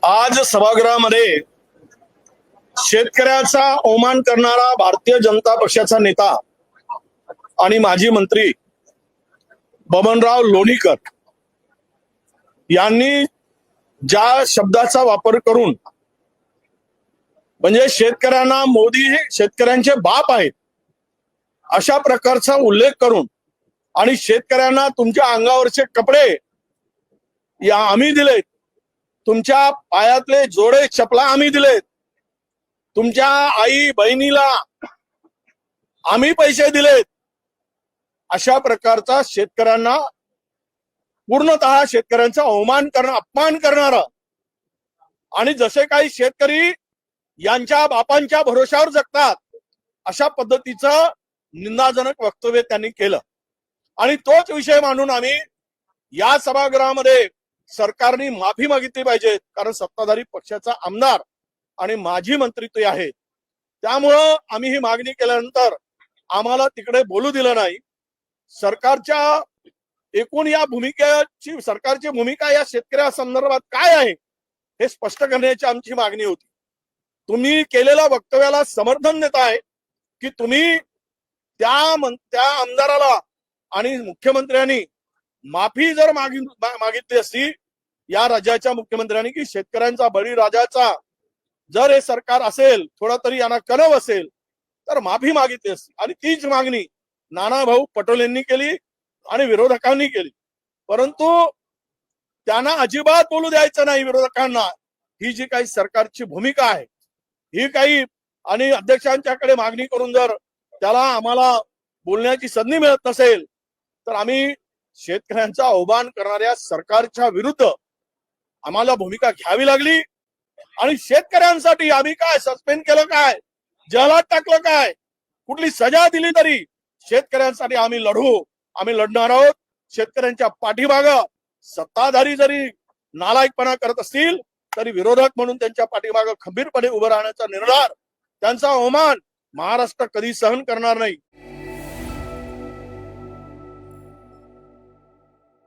आज सभागृहामध्ये शेतकऱ्याचा अवमान करणारा भारतीय जनता पक्षाचा नेता आणि माजी मंत्री बबनराव लोणीकर यांनी ज्या शब्दाचा वापर करून म्हणजे शेतकऱ्यांना मोदी हे शेतकऱ्यांचे बाप आहेत अशा प्रकारचा उल्लेख करून आणि शेतकऱ्यांना तुमच्या अंगावरचे कपडे या आम्ही दिलेत, तुमच्या पायातले जोडे चपला आम्ही दिलेत, तुमच्या आई बहिणीला आम्ही पैसे दिलेत, अशा प्रकारचा शेतकऱ्यांना पूर्णतः शेतकऱ्यांचा अवमान करणं, अपमान करणारा आणि जसे काही शेतकरी यांच्या बापांच्या भरोशावर जगतात अशा पद्धतीचं निंदाजनक वक्तव्य त्यांनी केलं। आणि तोच विषय मांडून आम्ही या सभागृहामध्ये सरकारने माफी मागितली पाहिजे, कारण सत्ताधारी पक्षाचा आमदार आणि माजी मंत्री ते आहेत। त्यामुळं आम्ही ही मागणी केल्यानंतर आम्हाला तिकडे बोलू दिलं नाही। सरकारच्या एकूण या भूमिकेची सरकारची भूमिका या शेतकऱ्या संदर्भात काय आहे हे स्पष्ट करण्याची आमची मागणी होती। तुम्ही केलेल्या वक्तव्याला समर्थन देताय की तुम्ही त्या आमदाराला आणि मुख्यमंत्र्यांनी माफी जर मागितली असती या राज्याच्या मुख्यमंत्र्यांनी की शेतकऱ्यांचा बळीराजाचा जर हे सरकार असेल, थोडा तरी यांना कणव असेल तर माफी मागितली असती। आणि तीच मागणी नानाभाऊ पटोलेंनी केली आणि विरोधकांनी केली, परंतु त्यांना अजिबात बोलू द्यायचं नाही। विरोधकांना ही जी काही सरकारची भूमिका आहे ही काही आणि अध्यक्षांच्याकडे मागणी करून जर त्याला आम्हाला बोलण्याची संधी मिळत नसेल तर आम्ही शेतकऱ्यांचा अवमान करणाऱ्या सरकारच्या विरुद्ध आम्हाला भूमिका घ्यावी लागली। आणि शेतकऱ्यांसाठी आम्ही काय सस्पेंड केलं, काय जेलात टाकलं, काय कुठली सजा दिली तरी शेतकऱ्यांसाठी आम्ही लढू, आम्ही लढणार आहोत। शेतकऱ्यांच्या पाठीमागं सत्ताधारी जरी नालायकपणा करत असतील तरी विरोधक म्हणून त्यांच्या पाठीमागं खंबीरपणे उभं राहण्याचा निर्धार, त्यांचा अवमान महाराष्ट्र कधी सहन करणार नाही।